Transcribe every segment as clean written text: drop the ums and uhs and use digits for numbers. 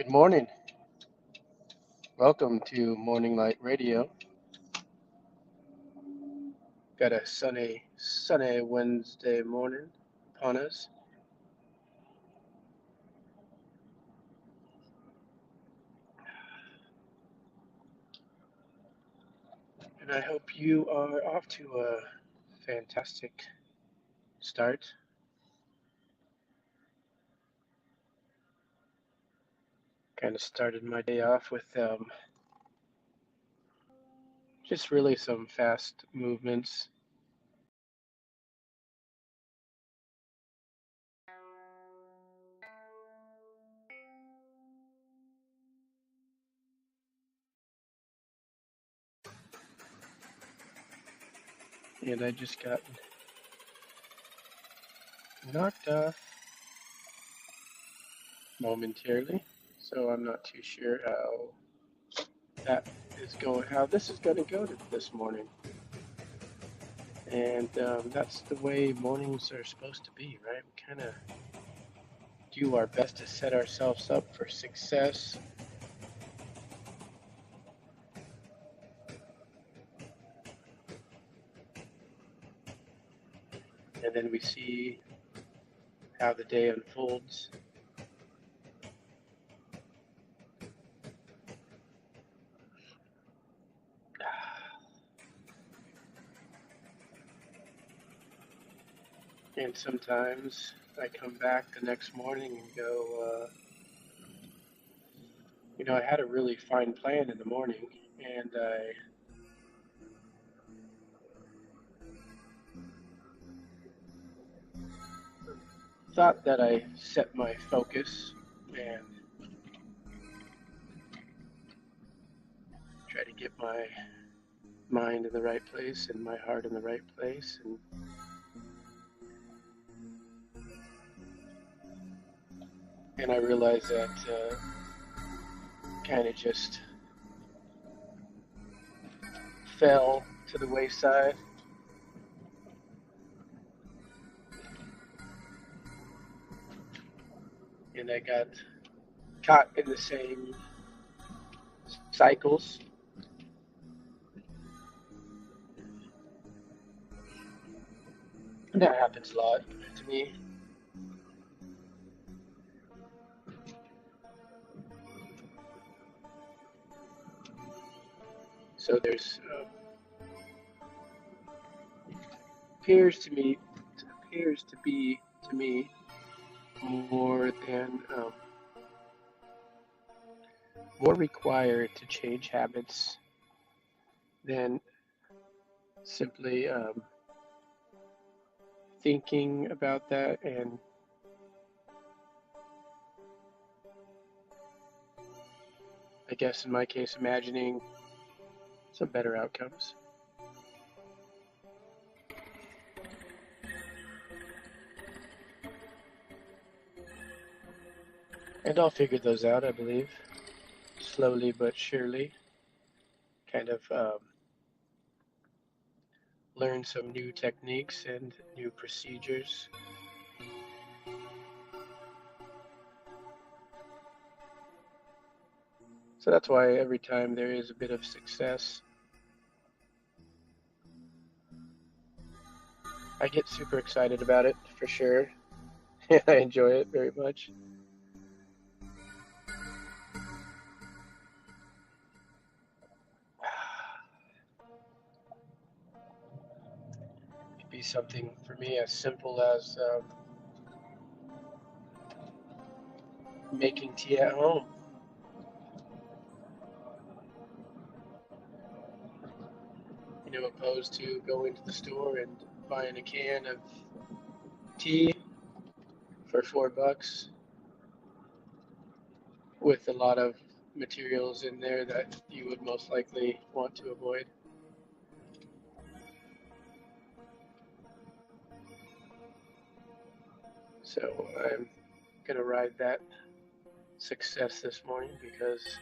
Good morning. Welcome to Morning Light Radio. Got a sunny Wednesday morning upon us. And I hope you are off to a fantastic start. Kind of started my day off with just really some fast movements. And I just got knocked off momentarily. So I'm not too sure how this is going to go this morning. And that's the way mornings are supposed to be, right? We kind of do our best to set ourselves up for success. And then we see how the day unfolds. And sometimes I come back the next morning and go, I had a really fine plan in the morning, and I thought that I set my focus and try to get my mind in the right place and my heart in the right place. And I realized that kind of just fell to the wayside. And I got caught in the same cycles. And that happens a lot to me. So there's appears to be to me more than more required to change habits than simply thinking about that and I guess in my case imagining some better outcomes. And I'll figure those out, I believe, slowly but surely. Kind of learn some new techniques and new procedures. So that's why every time there is a bit of success, I get super excited about it for sure. I enjoy it very much. It could be something for me as simple as making tea at home. Opposed to going to the store and buying a can of tea for $4 with a lot of materials in there that you would most likely want to avoid. So I'm gonna ride that success this morning because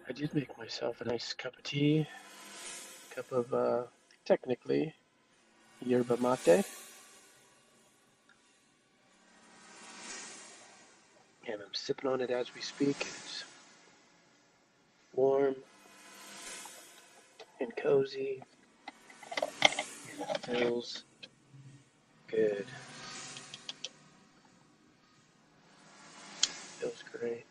I did make myself a nice cup of tea, cup of technically yerba mate, and sipping on it as we speak. It's warm and cozy. It feels good. Feels great.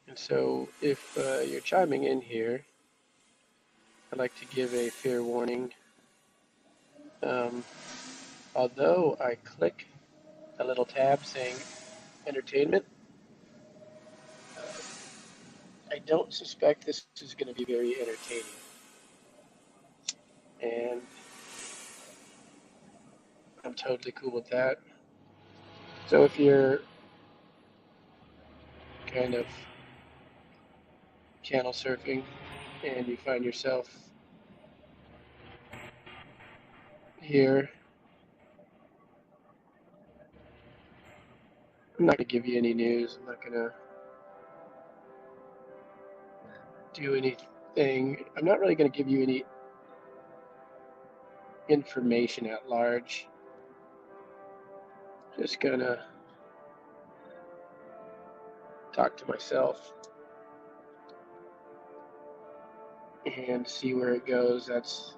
And so, if you're chiming in here, I'd like to give a fair warning. Although I click a little tab saying entertainment, I don't suspect this is going to be very entertaining. And I'm totally cool with that. So if you're kind of channel surfing and you find yourself here, I'm not going to give you any news. I'm not going to do anything. I'm not really going to give you any information at large. Just going to talk to myself and see where it goes. That's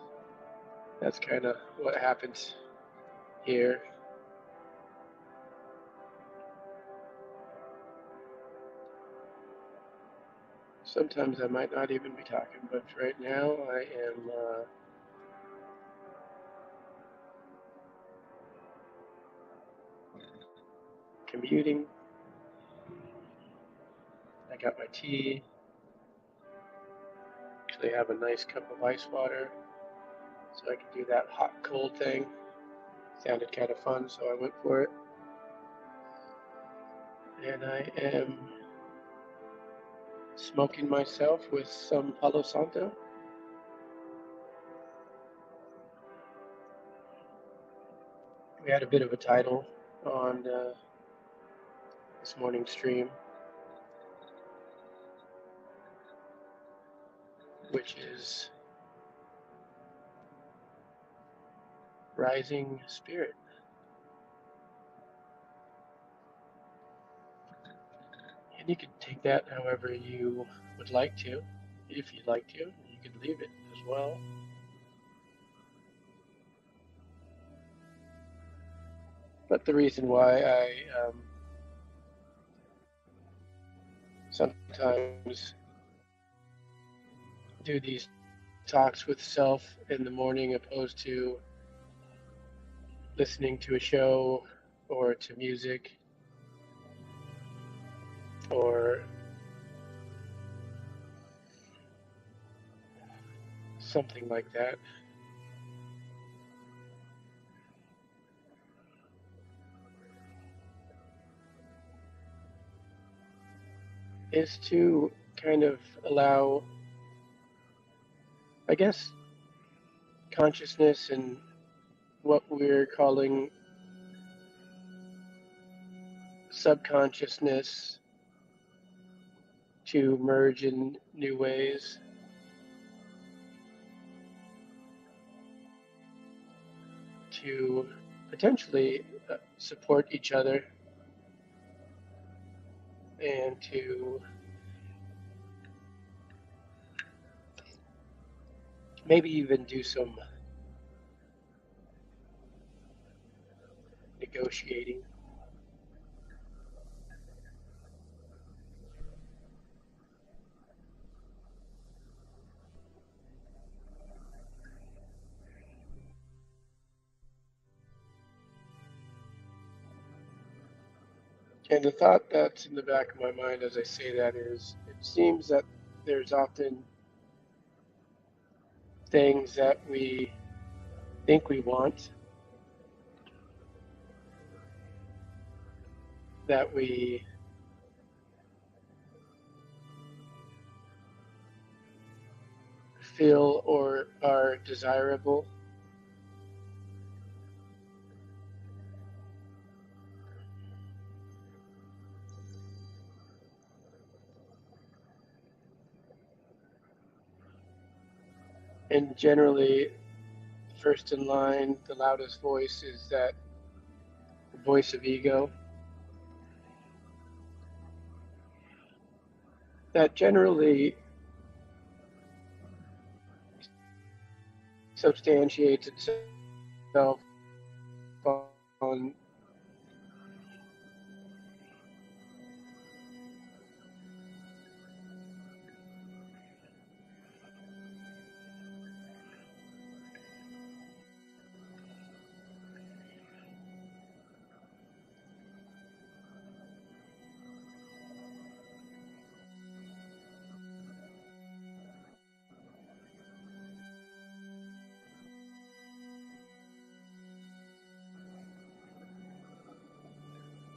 kind of what happens here. Sometimes I might not even be talking, but right now I am commuting. I got my tea. Actually have a nice cup of ice water, so I can do that hot cold thing. Sounded kind of fun, so I went for it. And I am smoking myself with some Palo Santo. We had a bit of a title on this morning's stream, which is Rising Spirit. And you can take that however you would like to. If you'd like to, you can leave it as well. But the reason why I sometimes do these talks with self in the morning opposed to listening to a show or to music or something like that is to kind of allow, I guess, consciousness and what we're calling subconsciousness to merge in new ways, to potentially support each other and to maybe even do some negotiating. And the thought that's in the back of my mind as I say that is, it seems that there's often things that we think we want, that we feel or are desirable, and generally first in line, the loudest voice is that voice of ego that generally substantiates itself on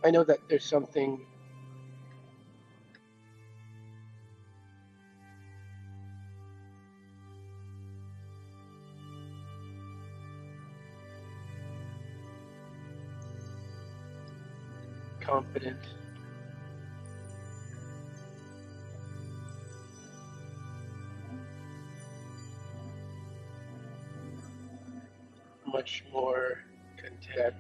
I know that there's something confident, much more content.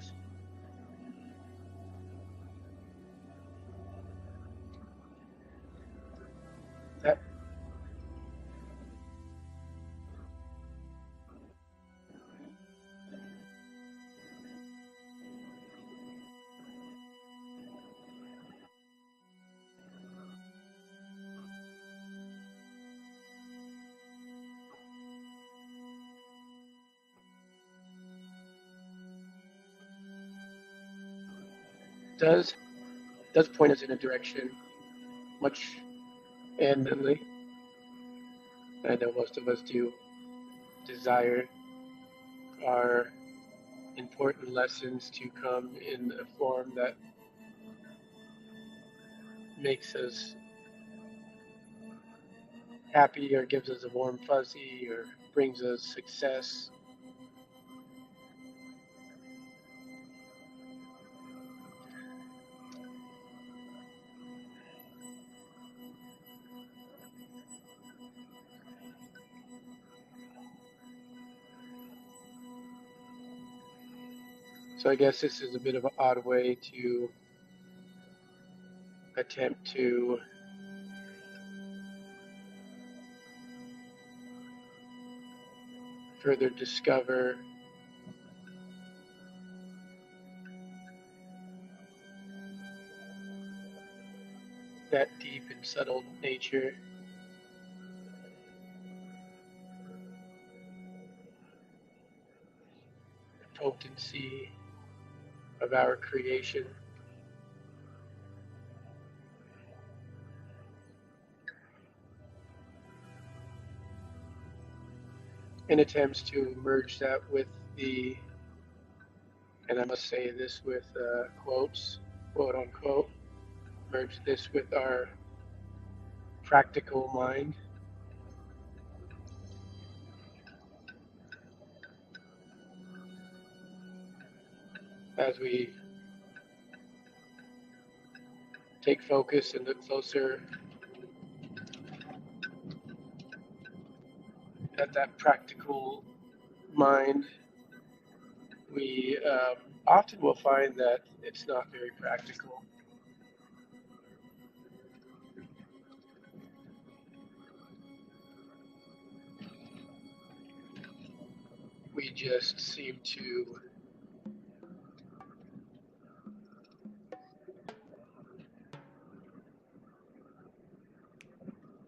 That does point us in a direction much, and I know most of us do desire our important lessons to come in a form that makes us happy or gives us a warm fuzzy or brings us success. So I guess this is a bit of an odd way to attempt to further discover that deep and subtle nature, the potency of our creation, and attempts to merge that with the, and I must say this with quotes, quote unquote, merge this with our practical mind as we take focus and look closer at that practical mind. We often will find that it's not very practical. We just seem to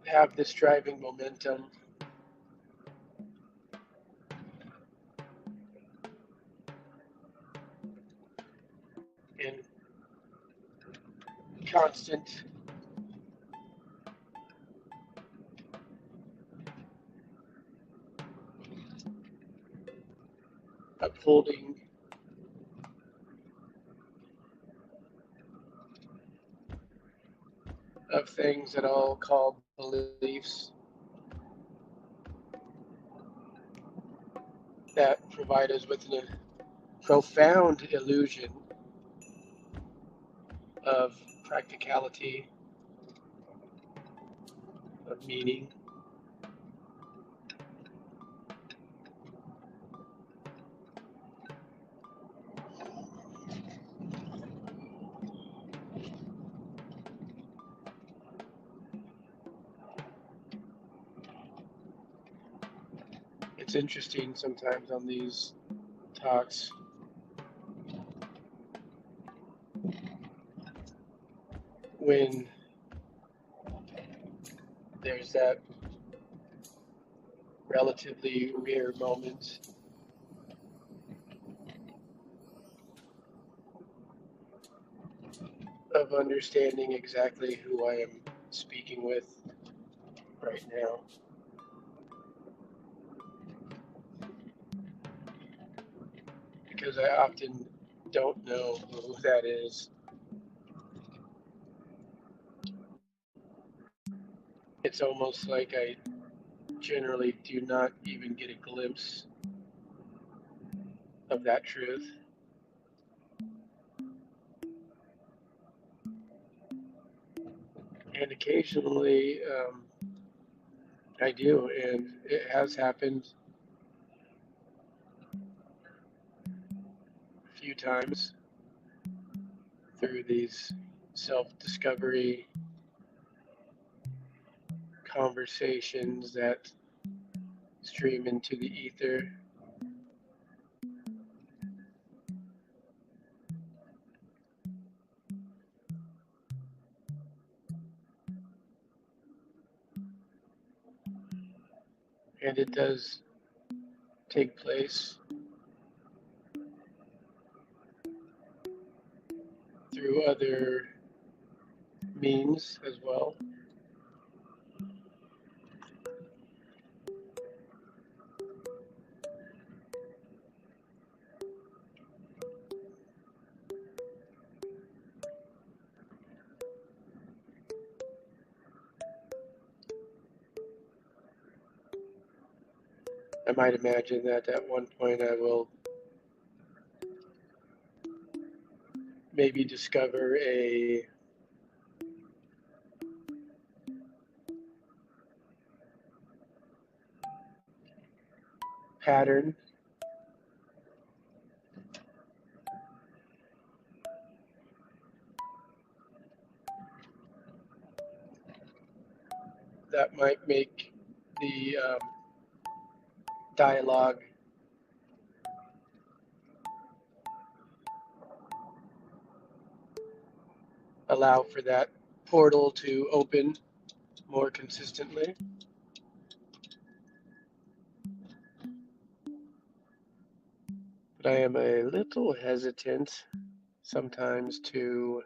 have this driving momentum in constant upholding of things that I'll call beliefs that provide us with a profound illusion of practicality, of meaning. it's interesting sometimes on these talks when there's that relatively rare moment of understanding exactly who I am speaking with right now. Because I often don't know who that is. It's almost like I generally do not even get a glimpse of that truth. And occasionally I do, and it has happened a few times through these self discovery conversations that stream into the ether. And it does take place through other means as well. I might imagine that at one point I will maybe discover a pattern that might make the dialogue allow for that portal to open more consistently. But I am a little hesitant sometimes to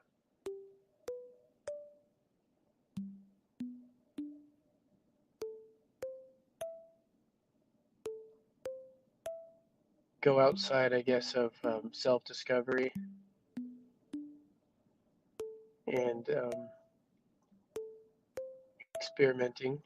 go outside, I guess, of self discovery and experimenting.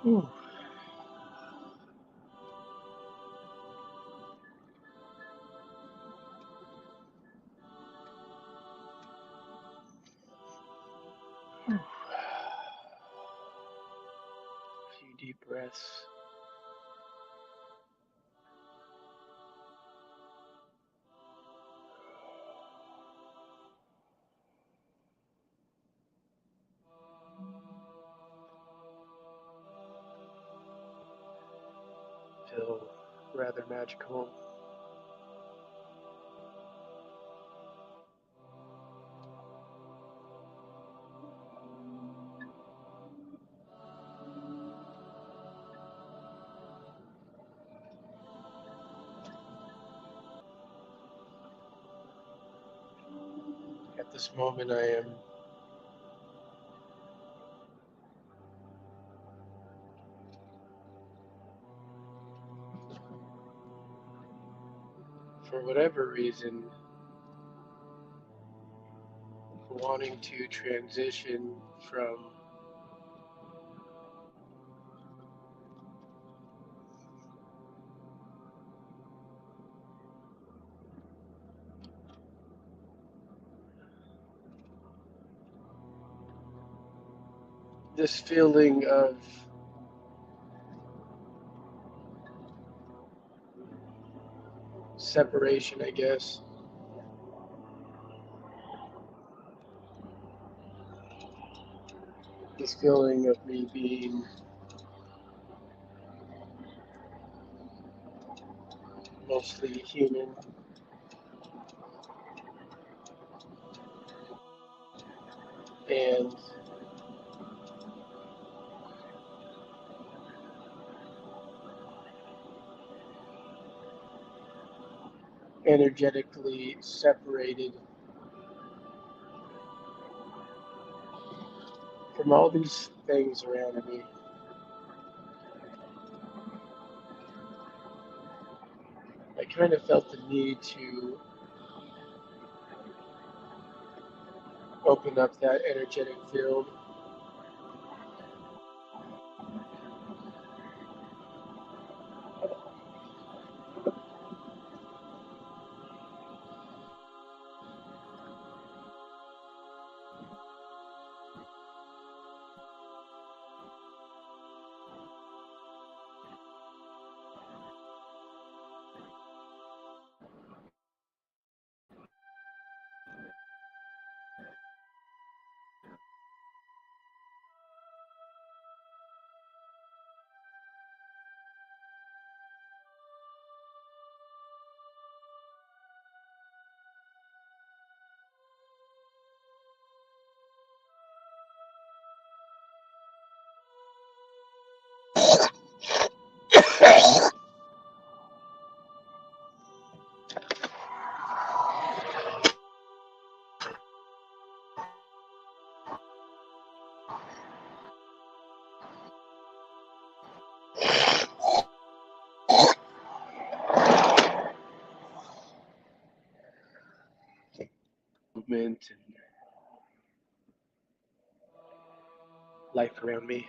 Ooh. A few deep breaths. Feel rather magical. At this moment, I am for whatever reason wanting to transition from this feeling of separation, I guess, this feeling of me being mostly human and energetically separated from all these things around me. I kind of felt the need to open up that energetic field movement and life around me.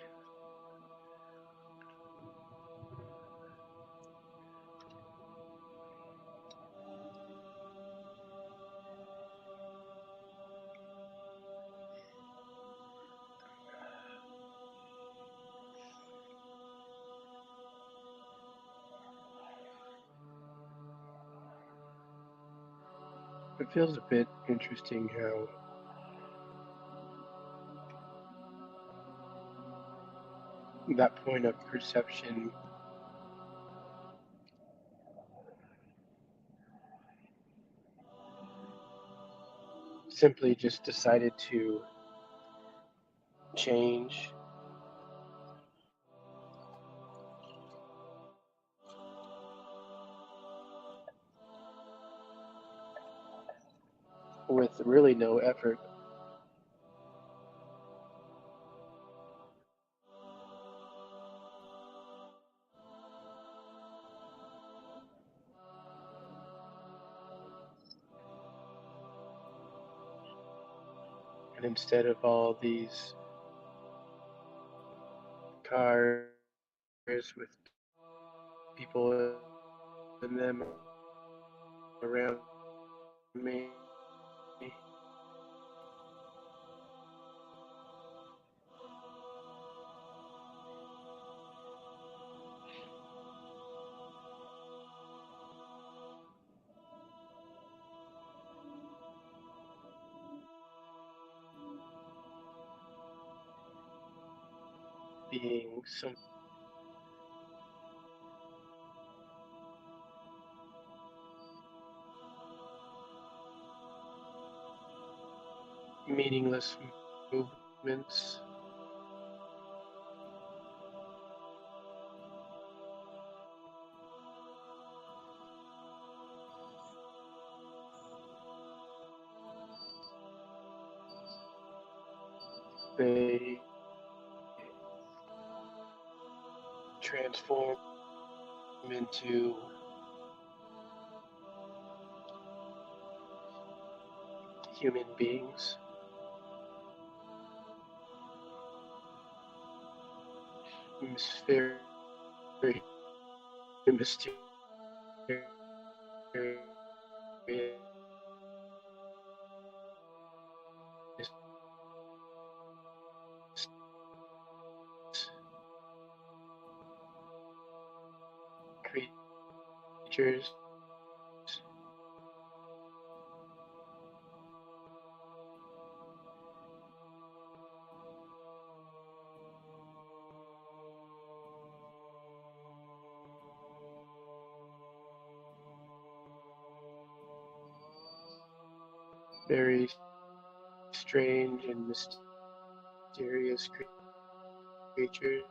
It feels a bit interesting how that point of perception simply just decided to change with really no effort. And instead of all these cars with people in them around me, being some meaningless movements, they transform into human beings. very mysterious creatures. Very strange and mysterious creatures.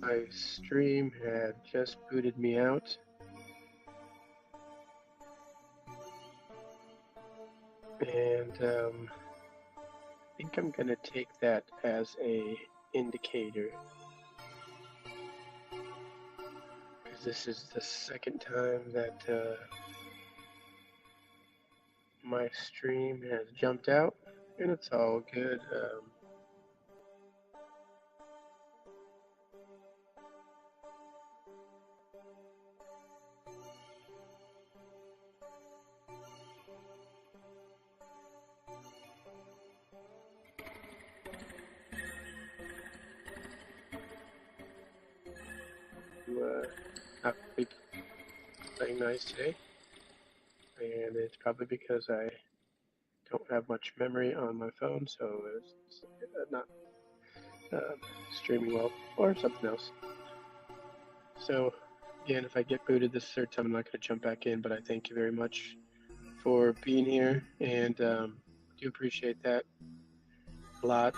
My stream had just booted me out, and I think I'm gonna take that as a indicator, because this is the second time that my stream has jumped out, and it's all good. Not be playing nice today, and it's probably because I don't have much memory on my phone, so it's not uh, streaming well, or something else. So, again, if I get booted this third time, I'm not going to jump back in, but I thank you very much for being here, and do appreciate that a lot.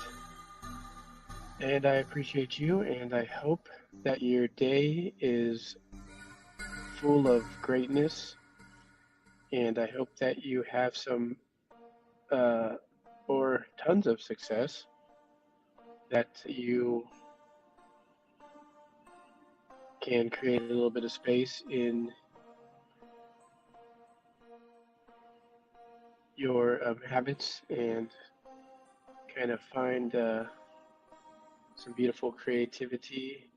And I appreciate you, and I hope that your day is full of greatness, and I hope that you have some or tons of success, that you can create a little bit of space in your habits and kind of find some beautiful creativity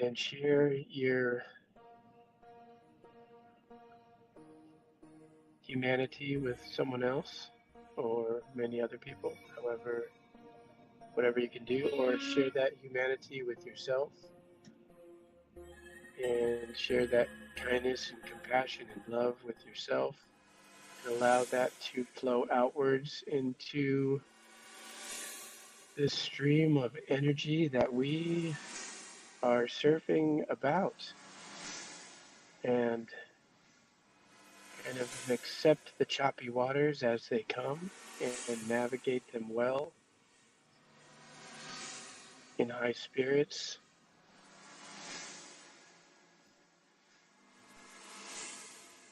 and share your humanity with someone else or many other people, however whatever you can do, or share that humanity with yourself and share that kindness and compassion and love with yourself, and allow that to flow outwards into this stream of energy that we are surfing about, and kind of accept the choppy waters as they come and navigate them well in high spirits,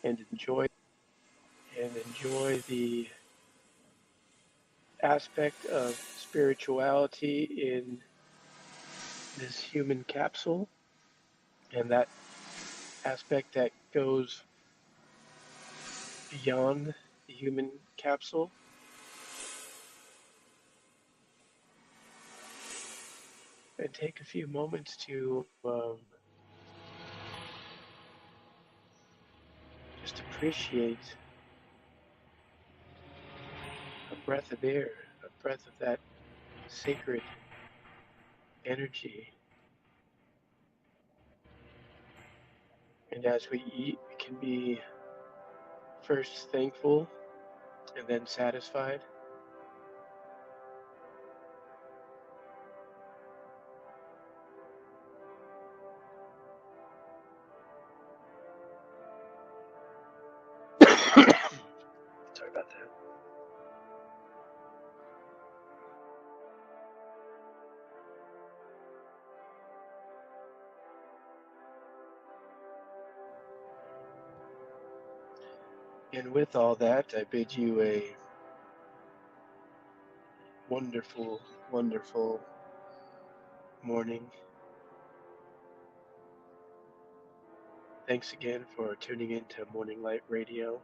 and enjoy the aspect of spirituality in this human capsule, and that aspect that goes beyond the human capsule. And take a few moments to just appreciate a breath of air, a breath of that sacred energy. And as we eat, we can be first thankful and then satisfied. Sorry about that. And with all that, I bid you a wonderful, wonderful morning. Thanks again for tuning in to Morning Light Radio.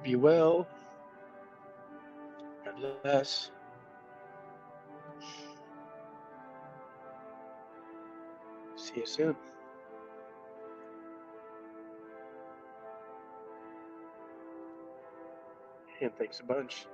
Be well. God bless. See you soon. And thanks a bunch.